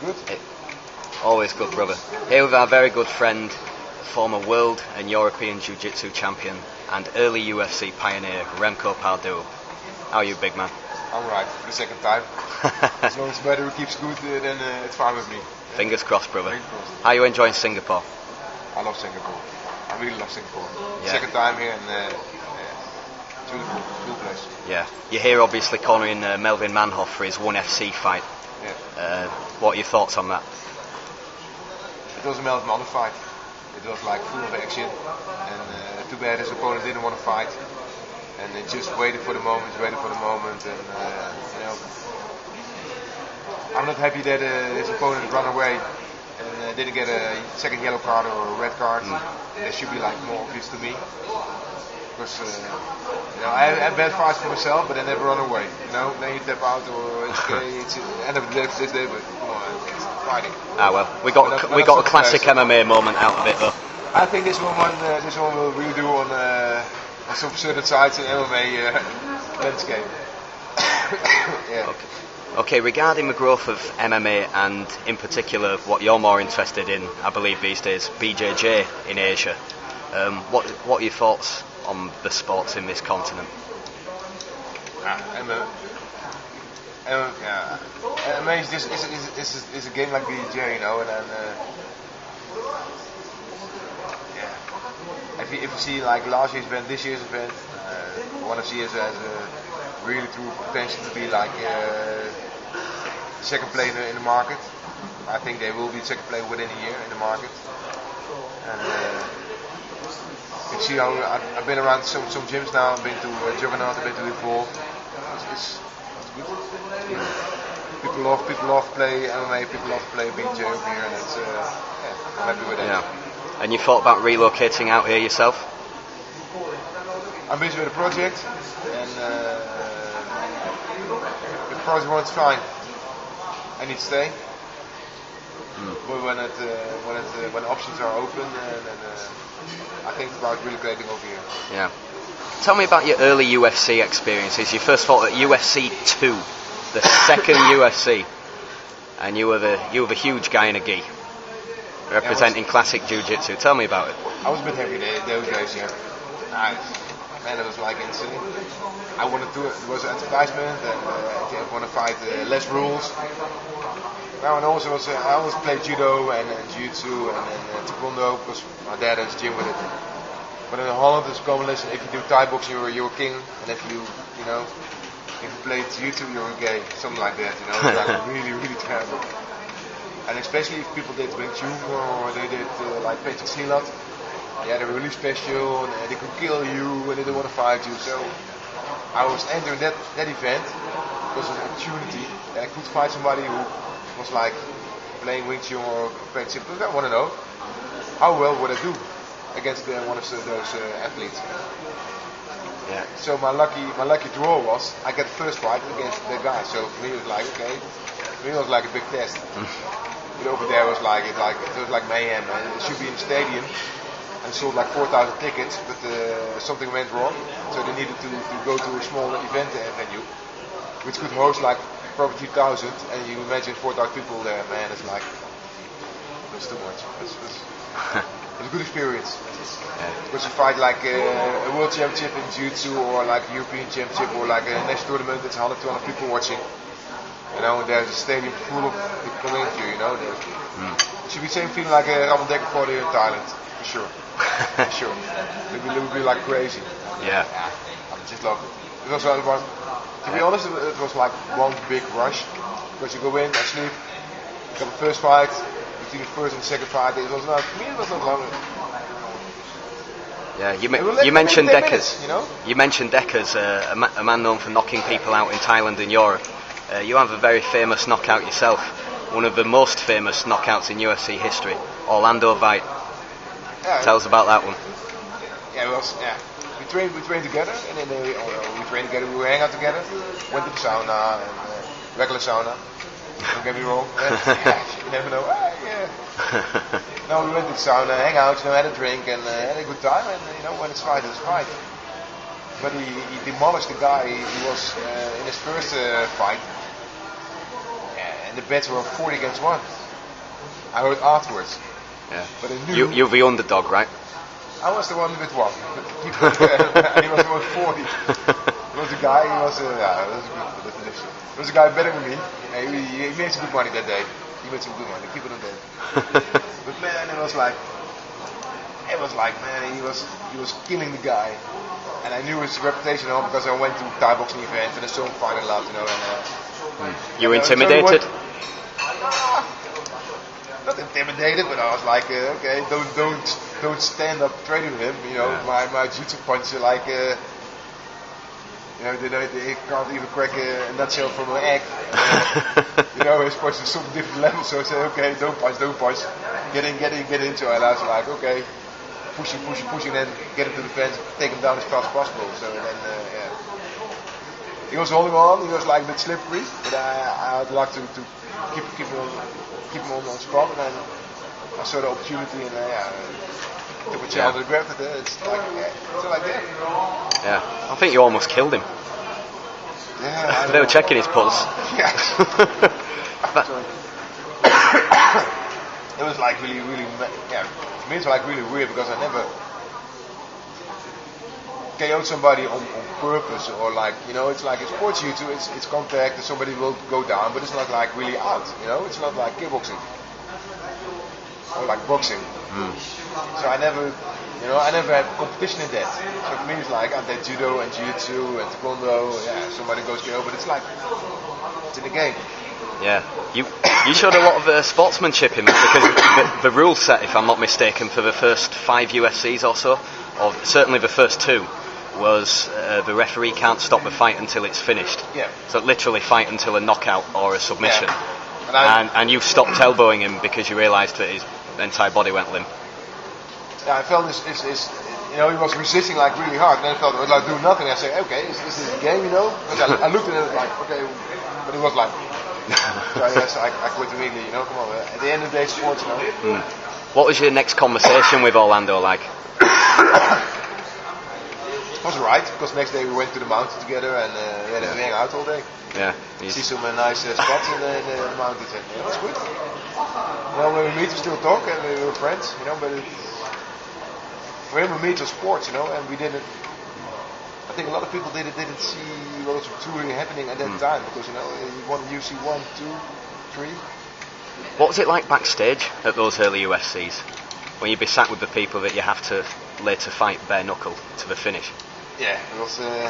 Good? Always good, brother. Here with our very good friend, former World and European Jiu Jitsu champion and early UFC pioneer, REMCO PARDOEL. How are you, big man? I'm right, for the second time. As long as the weather keeps good, then it's fine with me. Fingers crossed, brother. Fingers crossed. How are you enjoying Singapore? I love Singapore. I really love Singapore. Yeah. Second time here, and beautiful place. Yeah. You're here obviously cornering Melvin Manhoff for his ONE FC fight. Yeah. What are your thoughts on that? It was a Melvin Manhoff fight. It was like full of action, and too bad his opponent didn't want to fight. And they just waited for the moment, and you know, I'm not happy that his opponent ran away and didn't get a second yellow card or a red card. That should be like more obvious to me, because you know, I have bad fights for myself, but I never run away. You know, then you tap out, or it's okay, it's the end of the day for this day, but come on, it's fighting. Ah well, we got a classic MMA moment out of it though. I think this one will really do on some certain sides in MMA landscape. Yeah. Okay, regarding the growth of MMA and in particular what you're more interested in, I believe these days, BJJ in Asia, what are your thoughts on the sports in this continent? MMA is a game like BJJ, you know, and then yeah. If you see like last year's event, this year's event, ONE FC has a really true potential to be like second player in the market. I think they will be second player within a year in the market. And you see how I've been around some gyms now. I've been to Juggernaut, I've been to Evolve. It's good. People love play MMA. People love play BJJ over here, and it's yeah, I'm happy with that. Yeah. And you thought about relocating out here yourself? I'm busy with a project, and the project runs fine. I need to stay, but when options are open, I think about relocating over here. Yeah. Tell me about your early UFC experiences. You first fought at UFC 2, the second UFC, and you were the huge guy in a gi, representing classic jiu-jitsu. Tell me about it. I was a bit heavy those days, yeah. Man, it was like insane. I wanted to. It was an advertisement, and I want to fight less rules. Now, and also I always played judo and jiu-jitsu and taekwondo because my dad has a gym with it. But in Holland, there's a common lesson: if you do Thai boxing, you're a king, and if you play jiu-jitsu, you're gay, something like that. You know, it's like really, really terrible. And especially if people did Wing Chun or they did like Pencak Silat, yeah, they were really special and they could kill you and they didn't want to fight you. So I was entering that event because of the opportunity that I could fight somebody who was like playing Wing Chun or Pencak Silat. I want to know how well would I do against one of those athletes. Yeah. So my lucky draw was I get the first fight against that guy. So for me it was like okay, for me it was like a big test. But over there it was like Mayhem, and it should be in the stadium, and sold like 4,000 tickets, but something went wrong, so they needed to go to a small event venue, which could host like probably 3,000, and you imagine 4,000 people there, man, it's like, that's too much. It was a good experience. Because you fight like a world championship in jiu-jitsu, or like a European championship, or like a national tournament, it's 100, 200 people watching. You know, there's a stadium full of people coming to you, you know. It should be the same feeling like a Ramon for in Thailand, for sure. For sure. It would be like crazy. Yeah. I just love it. It was to be honest, it was like one big rush. Because you go in, I sleep, you got the first fight, between the first and the second fight, it was not, for me it was not long. Yeah, you mentioned Dekkers. You know? You mentioned Dekkers, a man known for knocking people out in Thailand and Europe. You have a very famous knockout yourself, one of the most famous knockouts in UFC history, Orlando Vite. Yeah, tell us about that one. Yeah, it was. Yeah, we trained together, and then we trained together. We hang out together. Went to the sauna and regular sauna. Don't get me wrong. You never know. No, we went to the sauna, hang out, had a drink, and had a good time. And when it's fight, it's fight. But he demolished the guy. He was in his first fight. and the bets were 40 against 1. I heard afterwards. Yeah. But I knew You're the underdog, right? I was the one with 1. He was the one with 40. There was a guy, that was a good definition. There was a guy better than me. He made some good money that day. He made some good money. People don't know. But man, it was like, man, he was killing the guy. And I knew his reputation because I went to Thai boxing event and I saw him fight a lot, you know. And you were intimidated? Not intimidated, but I was like, okay, don't stand up training with him. You know, my jiu-jitsu punch like, you know, they can't even crack a nutshell from an egg. You know, his punch is some different level. So I said, okay, don't punch. Get in. So I was like, okay, pushing, then get him to the fence, take him down as fast as possible. So then, he was holding on. He was like a bit slippery, but I'd like to keep him on spot, and then I saw the opportunity, and took a chance and grabbed it. It's like that. Yeah, I think you almost killed him. Yeah, they were checking his pulse. Yeah. It was like really, for me it's like really weird because I never KO'd somebody on purpose, or like, you know, it's like in sports jiu-jitsu, it's contact and somebody will go down, but it's not like really out, you know, it's not like kickboxing or like boxing. So I never had competition in that. So for me it's like I did judo and jiu-jitsu and taekwondo, somebody goes KO, but it's like, it's in the game. Yeah, you showed a lot of sportsmanship in that, because the rule set, if I'm not mistaken, for the first 5 UFCs or so, or certainly the first 2, was the referee can't stop the fight until it's finished. Yeah. So literally fight until a knockout or a submission. Yeah. And you stopped elbowing him because you realised that his entire body went limp. Yeah, I felt this you know, he was resisting like really hard, and then I felt like doing nothing. I said, okay, is this a game, you know? Because I looked at it like, okay, but he was like, so I quit immediately, you know, come on. At the end of the day, sports, you know. What was your next conversation with Orlando like? It was alright, because next day we went to the mountain together and we had a hang out all day. Yeah. See some nice spots in the mountains, and it was good. Well, when we meet, we still talk, and we were friends, you know, but for him and me it was sports, you know, and we didn't. I think a lot of people didn't see lots of touring happening at that time, because, you know, you won UFC 1, 2, 3. What was it like backstage at those early UFCs, when you'd be sat with the people that you have to later fight bare knuckle to the finish? Yeah, it was. I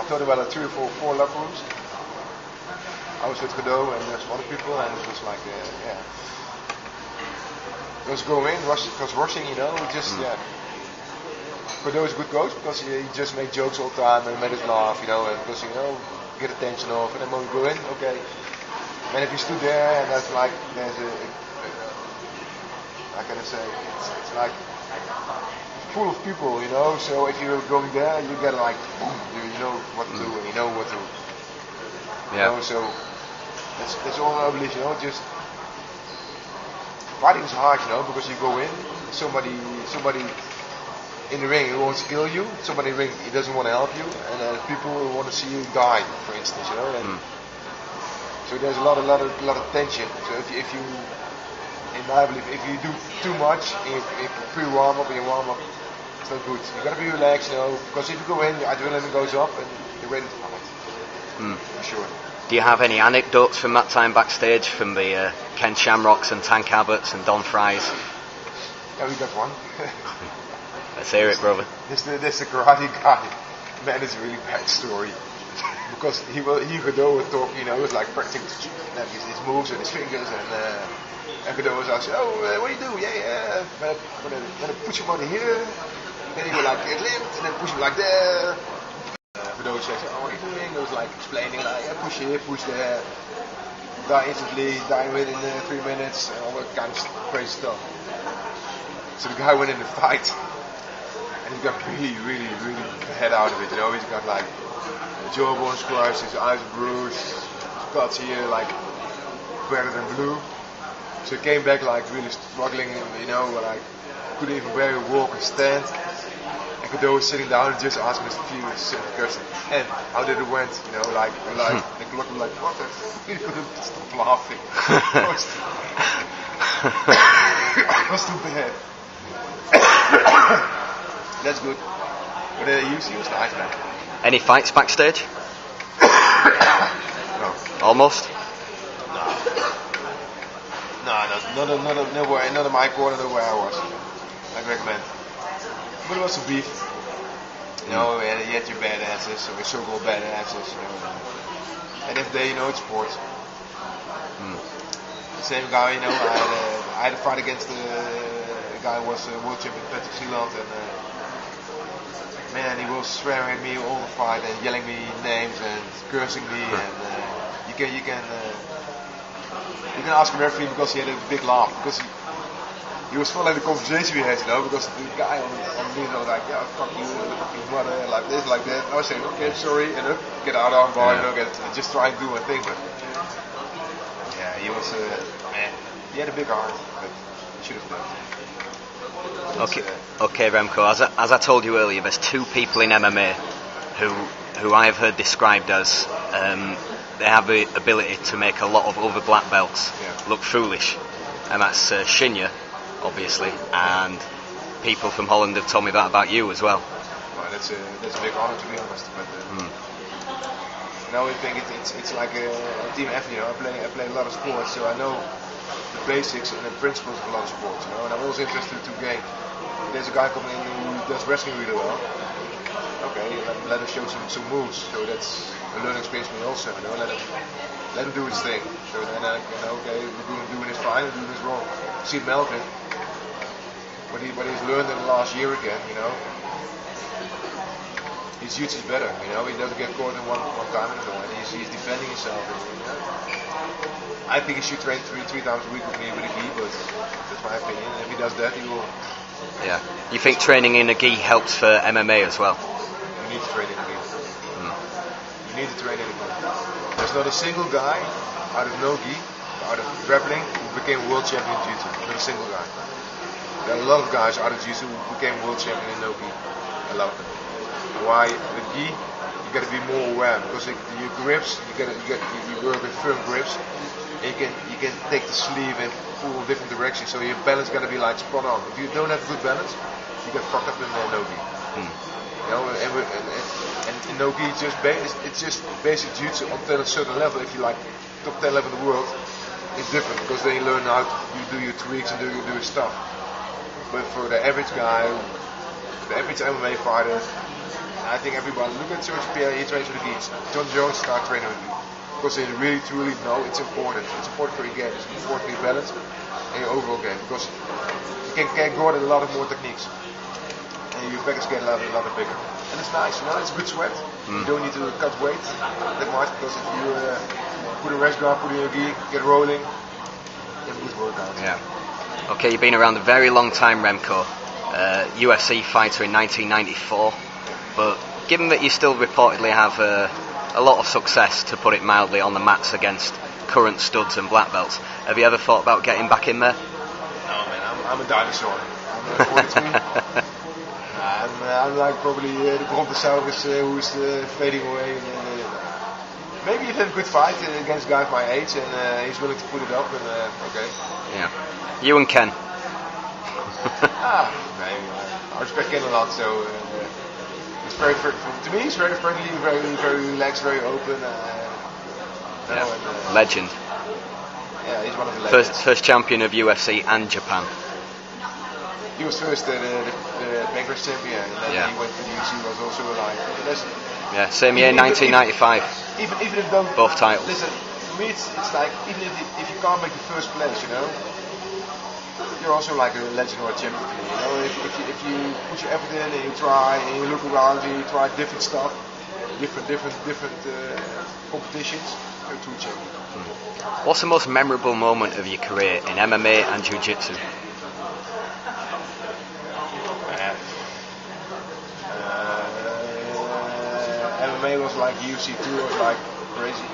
thought about 3 or 4 locker rooms. I was with Godot and some other people, and it was like, it was going, rushing, you know, just Godot is a good coach because he just made jokes all the time and made us laugh, you know, and because, you know, get attention off, and then when we go in, okay. And if you stood there and that's like, there's how can I say, it's like full of people, you know, so if you're going there, you get like, boom, you know what to do, and you know what to, you know, so that's all I believe, you know, just fighting is hard, you know, because you go in, somebody in the ring who wants to kill you, somebody in the ring he doesn't want to help you, and people who want to see you die, for instance, you know, and so there's a lot of tension. So if you, in my belief, if you do too much in pre-warm up and your warm up, it's not good. You gotta be relaxed, you know, because if you go in, your adrenaline goes up and you're ready to fight. For sure. Do you have any anecdotes from that time backstage, from the Ken Shamrocks and Tank Abbots and Don Fries? Yeah, we got one. Let's hear it, brother. This the karate guy. Man, it's a really bad story. Because he Godot would talk, you know, he was like practicing his moves and his fingers, and Godot was like, what do you do? Yeah, I'm gonna push him over here, then he would like get limped, and then push him like there. Godot says, what are you doing? He was like explaining, like, push here, push there, die instantly, die within 3 minutes, and all that kind of crazy stuff. So the guy went in the fight, and he got really, really, really bad out of it, you know, he's got like jawbone crushed, his eyes bruised, his guts here like better than blue. So he came back like really struggling, you know, like couldn't even barely walk and stand. And Pardot was sitting down and just asked me a few simple questions. And how did it went? You know, like they looked at me like, what the fuck? You couldn't stop laughing. It was too bad. That's good. But UFC was nice, man. Any fights backstage? No. Almost? Nowhere, not in my corner, where I was. I'd recommend. But it was some beef. You know, you had your badasses, or your so-called badasses, you know. And if they, you know, it's sports. The same guy, you know, I had a fight against the guy who was world champion Fletch, and man, he was swearing at me all the fight and yelling me names and cursing me, and you can ask him everything because he had a big laugh, because he was following the conversation we had, you know, because the guy on me was like, yeah, fuck you, fucking mother, like this, like that. And I was saying, okay, sorry, and get out of bar, you know, just try and do my thing, but yeah, he was, man, he had a big heart, but he should have done. Okay, Remco. As I told you earlier, there's two people in MMA who I have heard described as they have the ability to make a lot of other black belts look foolish, and that's Shinya, obviously, and people from Holland have told me that about you as well. Well, that's a big honor, to be honest. But now I think it's like a team effort. You know, I play a lot of sports, so I know the basics and the principles of a lot of sports. You know, and I'm always interested to gain. There's a guy coming in who does wrestling really well. Okay, let him show some moves. So that's a learning experience for me also. You know, let him do his thing. So then I can, okay, we're doing this fine, we're doing this wrong. See Melvin, what he's learned in the last year again. You know, his jiu-jitsu is better. You know, he doesn't get caught in one time anymore, and he's defending himself. And, you know, I think he should train three times a week with me with a gi, but that's my opinion. And if he does that, he will. Yeah. You think training in a gi helps for MMA as well? You need to train in a gi. You need to train in a gi. There's not a single guy out of no gi, out of grappling, who became world champion in jiu-jitsu. Not a single guy. There are a lot of guys out of jiu-jitsu who became world champion in no gi. A lot of them. Why? With gi, you got to be more aware, because your grips, you work with firm grips. And you can take the sleeve in full different directions, so your balance got to be like spot on. If you don't have good balance, you get fucked up in no gi. You know, and in no gi it's just basic jiu-jitsu until a certain level. If you like top 10 level in the world, it's different, because then you learn how you do your tweaks and do your stuff. But for the average guy, the average MMA fighter, I think everybody look at Serge Pierre. He trains with the gi. John Jones start training with gi. Because they really truly know it's important. It's important for your game. It's important for your balance and your overall game. Because you can guard a lot of more techniques, and your package get a lot bigger. And it's nice, you know. It's good sweat. You don't need to cut weight that much, because if you put a rest guard, put in your gi, get rolling, you have a good workout. Yeah. Okay, you've been around a very long time, Remco. UFC fighter in 1994, but given that you still reportedly have a lot of success, to put it mildly, on the mats against current studs and black belts, have you ever thought about getting back in there? No, man, I'm a dinosaur. I'm 42. I'm like probably the Brontosaurus who's fading away. Maybe if you have a good fight against guys my age, and he's willing to put it up, and okay. Yeah. You and Ken. Maybe. I respect Ken a lot, so. Very, to me, he's very friendly, very relaxed, very open. Legend. Yeah, he's one of the legends. First champion of UFC and Japan. He was first the Bangladesh champion, and then he went to the UFC. Was also like a legend. Yeah, same year, 1995. Even if you don't both titles. Listen, for me, it's like even if you can't make the first place, you know. You're also like a legend or a champion to me, you know. If you put your effort in and you try and you look around and you try different stuff, different competitions, you're a true champion. What's the most memorable moment of your career in MMA and Jiu Jitsu? MMA was like UFC 2 was like crazy.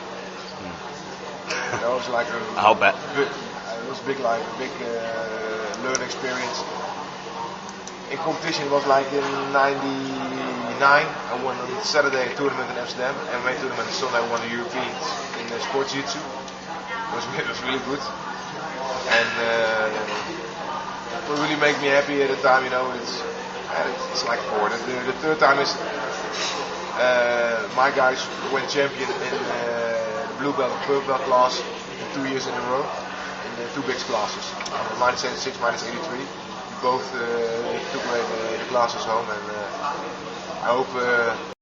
You know, it was like I'll bet. It was big learning experience. in competition it was like in '99. I won on Saturday a tournament in Amsterdam, MMA tournament, and Sunday I won the Europeans in sports jiu-jitsu. It was really good, and what really made me happy at the time, you know, it's like four. The third time is my guys went champion in the blue belt and purple belt class 2 years in a row in the two big classes, minus 86, minus 83. We both took away the classes home, and I hope